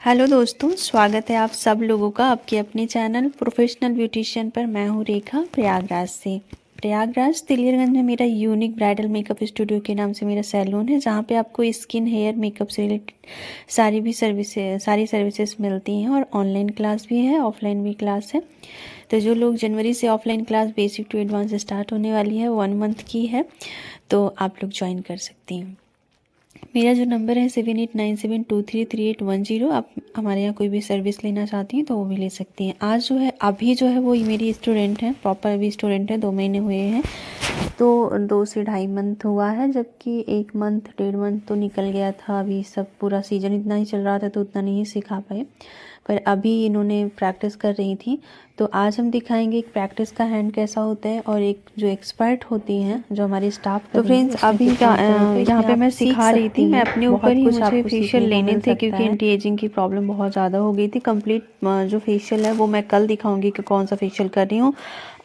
Hello दोस्तों, स्वागत है आप सब लोगों का आपके अपने चैनल प्रोफेशनल ब्यूटिशियन पर। मैं हूँ रेखा, प्रयागराज से। प्रयागराज तिलियरगंज में मेरा यूनिक ब्राइडल मेकअप स्टूडियो के नाम से मेरा सैलून है, जहाँ पे आपको स्किन हेयर मेकअप से रिलेटेड सारी सर्विसेज मिलती हैं। और ऑनलाइन क्लास भी है, ऑफलाइन भी क्लास है। तो जो लोग जनवरी से offline class basic to advance start होने वाली है, 1 मंथ की है, तो आप लोग ज्वाइन कर सकती हैं। मेरा जो नंबर है 7897233810। आप हमारे यहाँ कोई भी सर्विस लेना चाहती हैं तो वो भी ले सकती हैं। आज जो है अभी जो है वो मेरी स्टूडेंट हैं, प्रॉपर अभी स्टूडेंट है, 2 महीने हुए हैं। तो 2 से ढाई मंथ हुआ है, जबकि 1 मंथ 1.5 मंथ तो निकल गया था। अभी सब पूरा सीजन इतना ही चल रहा था तो उतना नहीं सिखा पाए, पर अभी इन्होंने प्रैक्टिस कर रही थी। तो आज हम दिखाएंगे एक प्रैक्टिस का हैंड कैसा होता है, और एक जो एक्सपर्ट होती हैं जो हमारे स्टाफ। तो फ्रेंड्स अभी यहाँ पे मैं सिखा रही थी, मैं अपने ऊपर ही मुझे फेशियल लेने थे क्योंकि एंटी एजिंग की प्रॉब्लम बहुत ज़्यादा हो गई थी। कंप्लीट जो फेशियल है वो मैं कल दिखाऊंगी कि कौन सा फेशियल कर रही हूँ।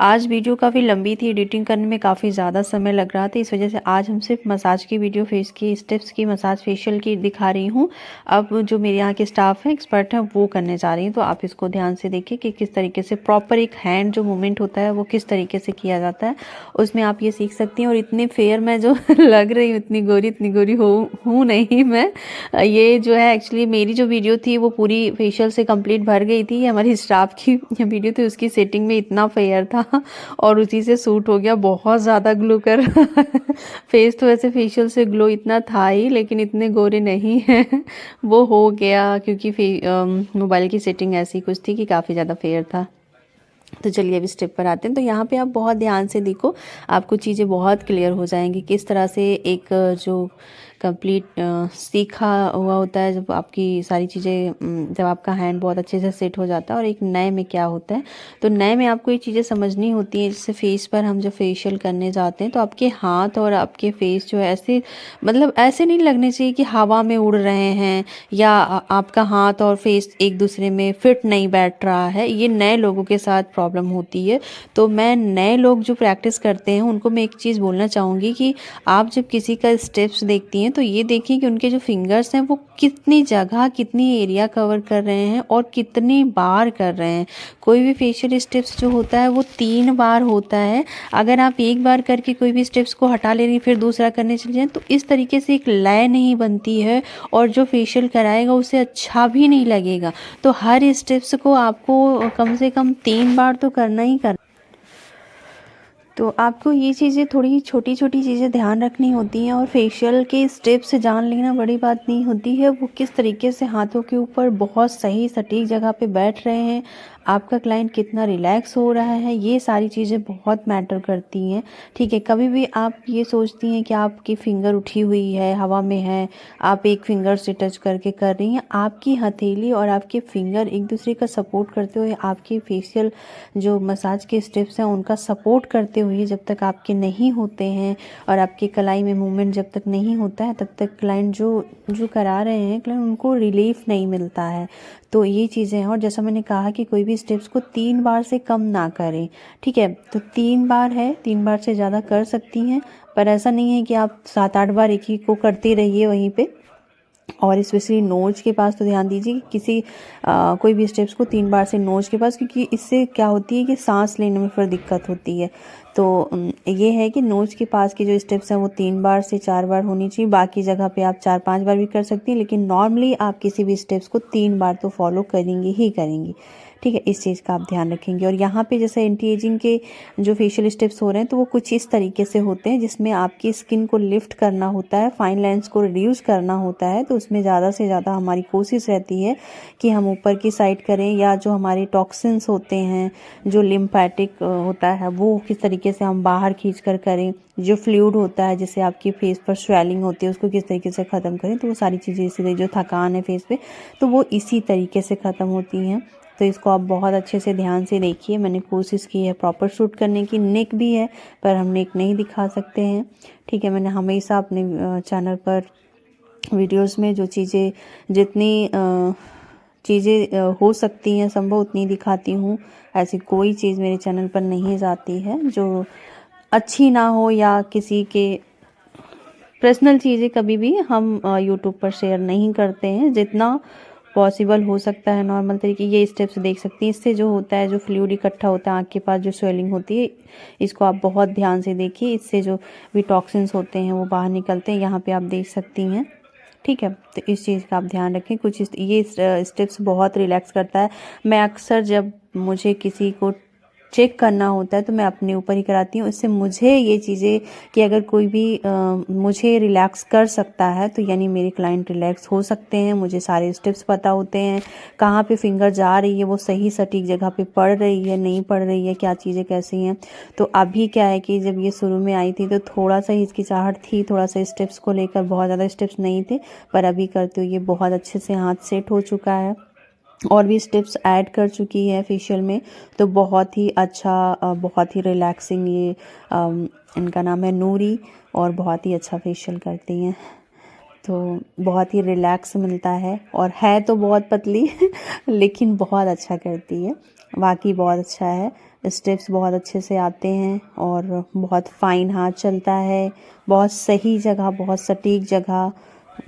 आज वीडियो काफ़ी लंबी थी, एडिटिंग करने में काफ़ी ज़्यादा समय लग रहा था, इस वजह से आज हम सिर्फ मसाज की वीडियो, फेस की स्टेप्स की, मसाज फेशियल की दिखा रही हूँ। अब जो मेरे यहाँ के स्टाफ हैं, एक्सपर्ट हैं, वो करने जा रही हैं। तो आप इसको ध्यान से देखिए कि किस तरीके से प्रॉपर एक हैंड जो मूवमेंट होता है वो किस तरीके से किया जाता है, उसमें आप ये सीख सकती हैं। और इतनी फेयर मैं जो लग रही हूँ, इतनी गोरी हूँ नहीं मैं। ये जो है एक्चुअली मेरी जो वीडियो थी वो पूरी फेशियल से कंप्लीट भर गई थी। हमारी स्टाफ की वीडियो थी, उसकी सेटिंग में इतना फेयर था और उसी से सूट हो गया, बहुत ज़्यादा ग्लो कर फेस तो वैसे फेशियल से ग्लो इतना था ही, लेकिन इतने गोरे नहीं हैं। वो हो गया क्योंकि मोबाइल की सेटिंग ऐसी कुछ थी कि काफ़ी ज़्यादा फेयर था। तो चलिए अभी स्टेप पर आते हैं। तो यहाँ पे आप बहुत ध्यान से देखो, आपको चीज़ें बहुत क्लियर हो जाएंगी किस तरह से एक जो कंप्लीट सीखा हुआ होता है, जब आपकी सारी चीज़ें, जब आपका हैंड बहुत अच्छे से सेट हो जाता है, और एक नए में क्या होता है। तो नए में आपको ये चीज़ें समझनी होती हैं। जैसे फेस पर हम जब फेशियल करने जाते हैं तो आपके हाथ और आपके फेस जो है ऐसे, मतलब ऐसे नहीं लगने चाहिए कि हवा में उड़ रहे हैं, या आपका हाथ और फेस एक दूसरे में फिट नहीं बैठ रहा है। ये नए लोगों के साथ प्रॉब्लम होती है। तो मैं नए लोग जो प्रैक्टिस करते हैं उनको मैं एक चीज़ बोलना चाहूँगी कि आप जब किसी का स्टेप्स देखती हैं तो ये देखिए कि उनके जो फिंगर्स हैं वो कितनी जगह, कितनी एरिया कवर कर रहे हैं और कितनी बार कर रहे हैं। कोई भी फेशियल स्टेप्स जो होता है वो 3 बार होता है। अगर आप एक बार करके कोई भी स्टेप्स को हटा ले रही फिर दूसरा करने चले जाएं तो इस तरीके से एक लय नहीं बनती है, और जो फेशियल कराएगा उसे अच्छा भी नहीं लगेगा। तो हर स्टेप्स को आपको कम से कम 3 बार तो करना ही करना। तो आपको ये चीज़ें, थोड़ी छोटी छोटी चीज़ें ध्यान रखनी होती हैं। और फेशियल के स्टेप्स जान लेना बड़ी बात नहीं होती है, वो किस तरीके से हाथों के ऊपर बहुत सही सटीक जगह पे बैठ रहे हैं, आपका क्लाइंट कितना रिलैक्स हो रहा है, ये सारी चीज़ें बहुत मैटर करती हैं। ठीक है, कभी भी आप ये सोचती हैं कि आपकी फिंगर उठी हुई है, हवा में है, आप एक फिंगर से टच करके कर रही हैं, आपकी हथेली और आपके फिंगर एक दूसरे का सपोर्ट करते हुए, आपके फेशियल जो मसाज के स्टेप्स हैं उनका सपोर्ट करते हुए जब तक आपके नहीं होते हैं, और आपकी कलाई में मूवमेंट जब तक नहीं होता है, तब तक क्लाइंट जो करा रहे हैं क्लाइंट, उनको रिलीफ नहीं मिलता है। तो ये चीज़ें हैं। और जैसा मैंने कहा कि कोई भी स्टेप्स को 3 बार से कम ना करें। ठीक है, तो 3 बार है, 3 बार से ज़्यादा कर सकती हैं, पर ऐसा नहीं है कि आप 7-8 बार एक ही को करते रहिए वहीं पे। और स्पेशली नोज के पास तो ध्यान दीजिए कि कोई भी स्टेप्स को 3 बार से नोज के पास, क्योंकि इससे क्या होती है कि सांस लेने में फिर दिक्कत होती है। तो ये है कि नोज के पास की जो स्टेप्स हैं वो 3 बार से 4 बार होनी चाहिए। बाकी जगह पे आप 4-5 बार भी कर सकती हैं, लेकिन नॉर्मली आप किसी भी स्टेप्स को 3 बार तो फॉलो करेंगी ही करेंगी। ठीक है, इस चीज़ का आप ध्यान रखेंगे। और यहाँ पे जैसे एंटी एजिंग के जो फेशियल स्टेप्स हो रहे हैं तो वो कुछ इस तरीके से होते हैं, जिसमें आपकी स्किन को लिफ्ट करना होता है, फाइन लाइंस को रिड्यूस करना होता है। तो उसमें ज़्यादा से ज़्यादा हमारी कोशिश रहती है कि हम ऊपर की साइड करें, या जो हमारे टॉक्सिन्स होते हैं, जो लिम्फेटिक होता है, वो किस तरीके से हम बाहर खींच कर करें, जो फ्लूइड होता है जिससे आपकी फेस पर स्वेलिंग होती है उसको किस तरीके से ख़त्म करें। तो वो सारी चीज़ें इसी, जो थकान है फेस पे, तो वो इसी तरीके से ख़त्म होती हैं। तो इसको आप बहुत अच्छे से ध्यान से देखिए। मैंने कोशिश की है प्रॉपर शूट करने की, नेक भी है पर हम नेक नहीं दिखा सकते हैं। ठीक है, मैंने हमेशा अपने चैनल पर वीडियोस में जो चीज़ें, जितनी चीज़ें हो सकती हैं संभव उतनी दिखाती हूँ। ऐसी कोई चीज़ मेरे चैनल पर नहीं जाती है जो अच्छी ना हो, या किसी के पर्सनल चीज़ें कभी भी हम यूट्यूब पर शेयर नहीं करते हैं। जितना पॉसिबल हो सकता है नॉर्मल तरीके, ये स्टेप्स देख सकती हैं। इससे जो होता है, जो फ्लूइड इकट्ठा होता है आँख के पास, जो स्वेलिंग होती है, इसको आप बहुत ध्यान से देखिए। इससे जो भी टॉक्सिन्स होते हैं वो बाहर निकलते हैं। यहाँ पे आप देख सकती हैं, ठीक है। तो इस चीज़ का आप ध्यान रखें। ये स्टेप्स बहुत रिलैक्स करता है। मैं अक्सर जब मुझे किसी को चेक करना होता है तो मैं अपने ऊपर ही कराती हूँ। इससे मुझे ये चीज़ें कि अगर कोई भी मुझे रिलैक्स कर सकता है तो यानी मेरे क्लाइंट रिलैक्स हो सकते हैं। मुझे सारे स्टेप्स पता होते हैं, कहाँ पे फिंगर जा रही है, वो सही सटीक जगह पे पड़ रही है, नहीं पड़ रही है, क्या चीज़ें कैसी हैं। तो अभी क्या है कि जब ये शुरू में आई थी तो थोड़ा सा हिचकिचाहट थी, थोड़ा सा स्टेप्स को लेकर, बहुत ज़्यादा स्टेप्स नहीं थे। पर अभी करते हुए ये बहुत अच्छे से हाथ सेट हो चुका है और भी स्टेप्स ऐड कर चुकी है फेशियल में। तो बहुत ही अच्छा, बहुत ही रिलैक्सिंग ये इनका नाम है नूरी, और बहुत ही अच्छा फेशियल करती हैं। तो बहुत ही रिलैक्स मिलता है, और है तो बहुत पतली लेकिन बहुत अच्छा करती है। बाकी बहुत अच्छा है, स्टेप्स बहुत अच्छे से आते हैं और बहुत फाइन हाथ चलता है, बहुत सही जगह, बहुत सटीक जगह,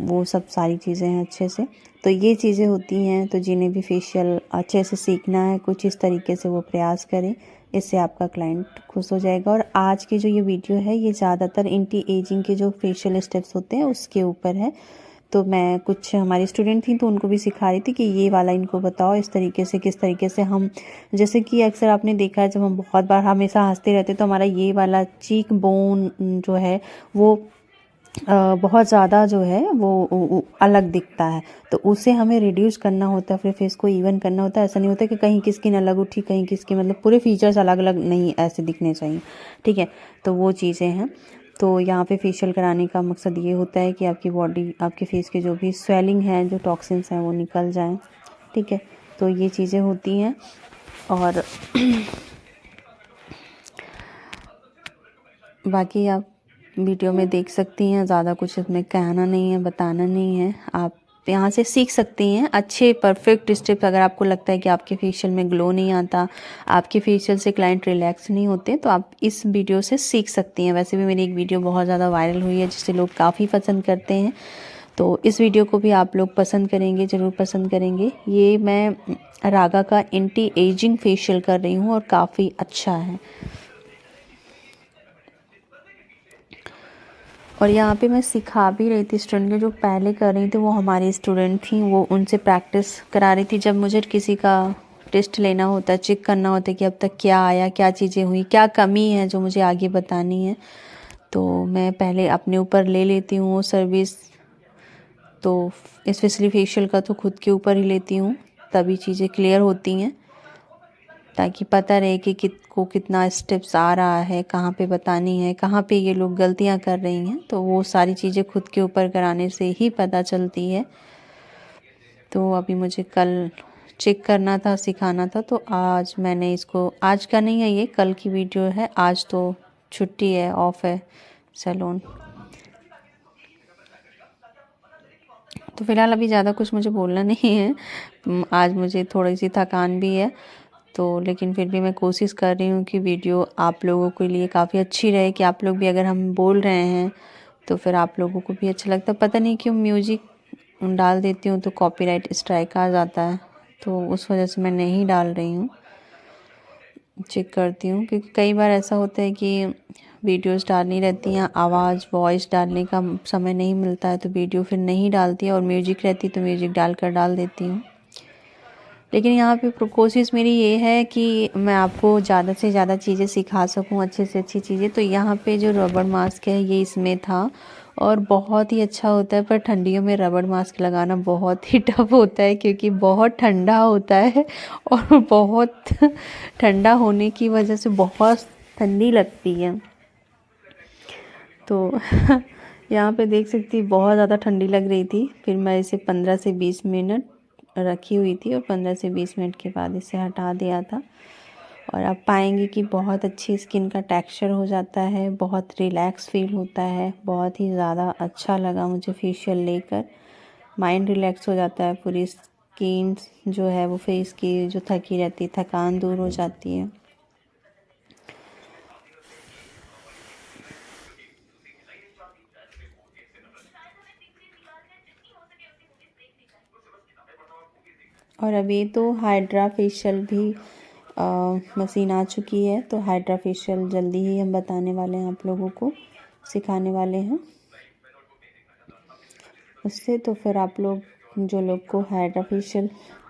वो सब सारी चीज़ें हैं अच्छे से। तो ये चीज़ें होती हैं। तो जिन्हें भी फेशियल अच्छे से सीखना है, कुछ इस तरीके से वो प्रयास करें, इससे आपका क्लाइंट खुश हो जाएगा। और आज की जो ये वीडियो है ये ज़्यादातर एंटी एजिंग के जो फेशियल स्टेप्स होते हैं उसके ऊपर है। तो मैं कुछ हमारी स्टूडेंट थी तो उनको भी सिखा रही थी कि ये वाला इनको बताओ इस तरीके से, किस तरीके से हम, जैसे कि अक्सर आपने देखा है जब हम बहुत बार हमेशा हंसते रहते तो हमारा ये वाला चीक बोन जो है वो बहुत ज़्यादा जो है वो अलग दिखता है। तो उसे हमें रिड्यूस करना होता है, फिर फेस को इवन करना होता है। ऐसा नहीं होता कि कहीं की स्किन अलग उठी, कहीं की स्किन, मतलब पूरे फीचर्स अलग अलग नहीं ऐसे दिखने चाहिए, ठीक है। तो वो चीज़ें हैं। तो यहाँ पे फेशियल कराने का मकसद ये होता है कि आपकी बॉडी, आपके फेस के जो भी स्वेलिंग है, जो टॉक्सिन्स हैं वो निकल जाएं, ठीक है। तो ये चीज़ें होती हैं। और बाकी आप वीडियो में देख सकती हैं, ज़्यादा कुछ इसमें कहना नहीं है, बताना नहीं है। आप यहाँ से सीख सकती हैं अच्छे परफेक्ट स्टेप्स। अगर आपको लगता है कि आपके फेशियल में ग्लो नहीं आता, आपके फेशियल से क्लाइंट रिलैक्स नहीं होते, तो आप इस वीडियो से सीख सकती हैं। वैसे भी मेरी एक वीडियो बहुत ज़्यादा वायरल हुई है जिसे लोग काफ़ी पसंद करते हैं। तो इस वीडियो को भी आप लोग पसंद करेंगे, ज़रूर पसंद करेंगे। ये मैं रागा का एंटी एजिंग फेशियल कर रही हूँ और काफ़ी अच्छा है। और यहाँ पे मैं सिखा भी रही थी स्टूडेंट के, जो पहले कर रही थी वो हमारी स्टूडेंट थी, वो उनसे प्रैक्टिस करा रही थी। जब मुझे किसी का टेस्ट लेना होता है, चेक करना होता है कि अब तक क्या आया, क्या चीज़ें हुई, क्या कमी है जो मुझे आगे बतानी है, तो मैं पहले अपने ऊपर ले लेती हूँ वो सर्विस। तो स्पेशली फेशियल का तो खुद के ऊपर ही लेती हूँ, तभी चीज़ें क्लियर होती हैं, ताकि पता रहे कि को कितना स्टेप्स आ रहा है, कहाँ पे बतानी है, कहाँ पे ये लोग गलतियाँ कर रही हैं। तो वो सारी चीज़ें खुद के ऊपर कराने से ही पता चलती है। तो अभी मुझे कल चेक करना था, सिखाना था, तो आज मैंने इसको, आज का नहीं है ये, कल की वीडियो है। आज तो छुट्टी है, ऑफ है सैलून। तो फ़िलहाल अभी ज़्यादा कुछ मुझे बोलना नहीं है। आज मुझे थोड़ी सी थकान भी है, तो लेकिन फिर भी मैं कोशिश कर रही हूँ कि वीडियो आप लोगों के लिए काफ़ी अच्छी रहे, कि आप लोग भी, अगर हम बोल रहे हैं तो फिर आप लोगों को भी अच्छा लगता है। पता नहीं क्यों म्यूजिक डाल देती हूँ तो कॉपीराइट स्ट्राइक आ जाता है, तो उस वजह से मैं नहीं डाल रही हूँ। चेक करती हूँ, क्योंकि कई बार ऐसा होता है कि वीडियोस डालनी रहती हैं, आवाज़ वॉइस डालने का समय नहीं मिलता है, तो वीडियो फिर नहीं डालती है, और म्यूजिक रहती तो म्यूजिक डाल देती हूँ। लेकिन यहाँ पे कोशिश मेरी ये है कि मैं आपको ज़्यादा से ज़्यादा चीज़ें सिखा सकूँ, अच्छे से अच्छी चीज़ें। तो यहाँ पे जो रबड़ मास्क है ये इसमें था, और बहुत ही अच्छा होता है। पर ठंडियों में रबड़ मास्क लगाना बहुत ही टफ होता है, क्योंकि बहुत ठंडा होता है, और बहुत ठंडा होने की वजह से बहुत ठंडी लगती है। तो यहाँ पे देख सकती, बहुत ज़्यादा ठंडी लग रही थी। फिर मैं इसे 15 से 20 मिनट रखी हुई थी, और 15 से 20 मिनट के बाद इसे हटा दिया था। और आप पाएंगे कि बहुत अच्छी स्किन का टेक्सचर हो जाता है, बहुत रिलैक्स फील होता है। बहुत ही ज़्यादा अच्छा लगा मुझे फेशियल लेकर, माइंड रिलैक्स हो जाता है, पूरी स्किन जो है वो फेस की जो थकी रहती, थकान दूर हो जाती है। और अभी तो हाइड्रा फेशियल भी मशीन आ चुकी है, तो हाइड्रा फेशियल जल्दी ही हम बताने वाले हैं, आप लोगों को सिखाने वाले हैं उससे। तो फिर आप लोग जो लोग को हाइड्रा फेशियल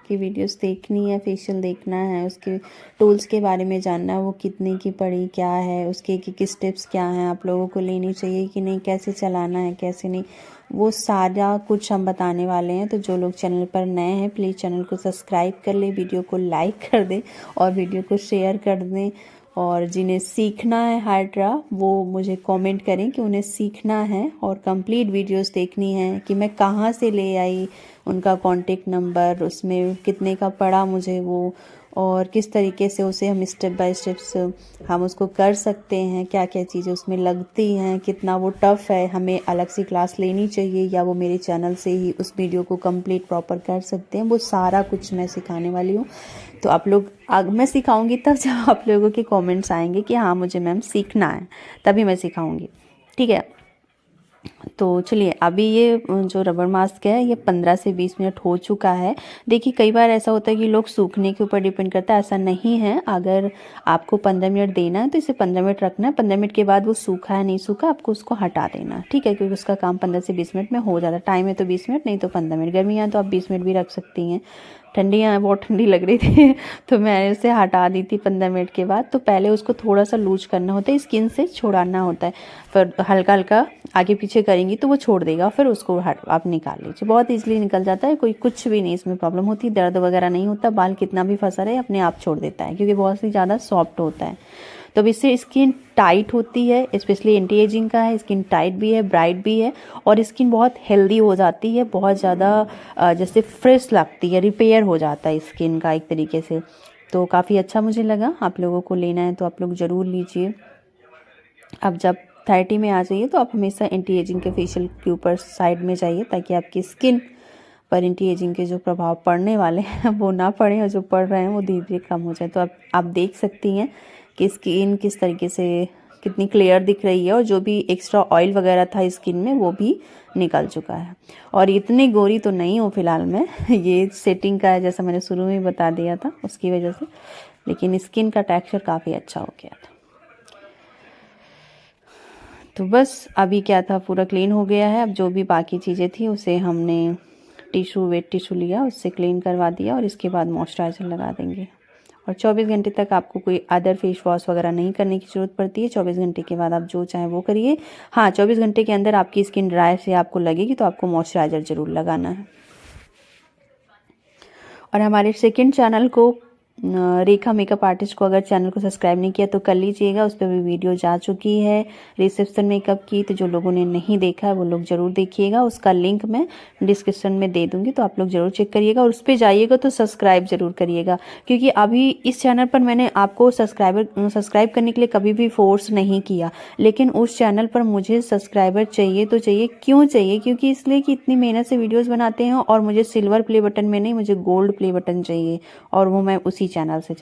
की वीडियोस देखनी है, फेशियल देखना है, उसके टूल्स के बारे में जानना है, वो कितने की पड़ी, क्या है उसके, कि स्टेप्स क्या हैं, आप लोगों को लेनी चाहिए कि नहीं, कैसे चलाना है कैसे नहीं, वो सारा कुछ हम बताने वाले हैं। तो जो लोग चैनल पर नए हैं प्लीज़ चैनल को सब्सक्राइब कर ले, वीडियो को लाइक कर दें और वीडियो को शेयर कर दें। और जिन्हें सीखना है हाइड्रा वो मुझे कमेंट करें कि उन्हें सीखना है और कंप्लीट वीडियोस देखनी है, कि मैं कहाँ से ले आई, उनका कॉन्टेक्ट नंबर, उसमें कितने का पड़ा मुझे वो, और किस तरीके से उसे हम स्टेप बाय स्टेप्स हम उसको कर सकते हैं, क्या क्या चीज़ें उसमें लगती हैं, कितना वो टफ़ है, हमें अलग से क्लास लेनी चाहिए या वो मेरे चैनल से ही उस वीडियो को कंप्लीट प्रॉपर कर सकते हैं, वो सारा कुछ मैं सिखाने वाली हूँ। तो आप लोग मैं सिखाऊंगी तब जब आप लोगों के कमेंट्स आएंगे कि हाँ मुझे मैम सीखना है, तभी मैं सिखाऊंगी, ठीक है। तो चलिए, अभी ये जो रबर मास्क है ये 15 से 20 मिनट हो चुका है। देखिए कई बार ऐसा होता है कि लोग सूखने के ऊपर डिपेंड करता है, ऐसा नहीं है। अगर आपको 15 मिनट देना है तो इसे 15 मिनट रखना है, 15 मिनट के बाद वो सूखा है नहीं सूखा आपको उसको हटा देना, ठीक है, क्योंकि उसका काम 15 से 20 मिनट में हो जाता है। टाइम है तो 20 मिनट, नहीं तो 15 मिनट। गर्मियाँ तो आप 20 मिनट भी रख सकती हैं, ठंडियाँ बहुत ठंडी लग रही थी तो मैं इसे हटा दी थी 15 मिनट के बाद। तो पहले उसको थोड़ा सा लूज करना होता है, स्किन से छुड़ाना होता है, फिर हल्का हल्का आगे पीछे करेंगी तो वो छोड़ देगा, फिर उसको आप निकाल लीजिए, बहुत ईजिली निकल जाता है, कोई कुछ भी नहीं इसमें प्रॉब्लम होती, दर्द वगैरह नहीं होता, बाल कितना भी फंसा रहे अपने आप छोड़ देता है, क्योंकि बहुत ही ज़्यादा सॉफ्ट होता है। तो अब इससे स्किन टाइट होती है, स्पेशली एंटी एजिंग का है, स्किन टाइट भी है, ब्राइट भी है, और स्किन बहुत हेल्दी हो जाती है, बहुत ज़्यादा जैसे फ्रेश लगती है, रिपेयर हो जाता है स्किन का एक तरीके से। तो काफ़ी अच्छा मुझे लगा, आप लोगों को लेना है तो आप लोग ज़रूर लीजिए। अब जब 30 में आ जाइए तो आप हमेशा एंटी एजिंग के फेशियल के ऊपर साइड में जाइए, ताकि आपकी स्किन पर एंटी एजिंग के जो प्रभाव पड़ने वाले हैं वो ना पड़े, और जो पड़ रहे हैं वो धीरे धीरे कम हो जाए। तो आप देख सकती हैं कि स्किन किस तरीके से कितनी क्लियर दिख रही है, और जो भी एक्स्ट्रा ऑयल वगैरह था स्किन में वो भी निकल चुका है। और इतनी गोरी तो नहीं हूँ फिलहाल मैं ये सेटिंग का है, जैसा मैंने शुरू में बता दिया था उसकी वजह से, लेकिन स्किन का टेक्सचर काफ़ी अच्छा हो गया था। तो बस अभी क्या था, पूरा क्लीन हो गया है। अब जो भी बाकी चीज़ें थी उसे हमने वेट टिश्यू लिया, उससे क्लीन करवा दिया, और इसके बाद मॉइस्चराइज़र लगा देंगे। और 24 घंटे तक आपको कोई अदर फेस वॉश वगैरह नहीं करने की ज़रूरत पड़ती है। 24 घंटे के बाद आप जो चाहें वो करिए। हाँ, 24 घंटे के अंदर आपकी स्किन ड्राई से आपको लगेगी तो आपको मॉइस्चराइज़र ज़रूर लगाना है। और हमारे सेकंड चैनल को रेखा मेकअप आर्टिस्ट को अगर चैनल को सब्सक्राइब नहीं किया तो कर लीजिएगा, उस पर भी वीडियो जा चुकी है रिसेप्शन मेकअप की, तो जो लोगों ने नहीं देखा है वो लोग ज़रूर देखिएगा, उसका लिंक मैं डिस्क्रिप्शन में दे दूँगी, तो आप लोग ज़रूर चेक करिएगा। और उस पर जाइएगा तो सब्सक्राइब ज़रूर करिएगा, क्योंकि अभी इस चैनल पर मैंने आपको सब्सक्राइब करने के लिए कभी भी फोर्स नहीं किया, लेकिन उस चैनल पर मुझे सब्सक्राइबर चाहिए तो चाहिए। क्यों चाहिए? क्योंकि इसलिए कि इतनी मेहनत से वीडियोज़ बनाते हैं, और मुझे सिल्वर प्ले बटन में नहीं, मुझे गोल्ड प्ले बटन चाहिए, और वो मैं उसी चैनल से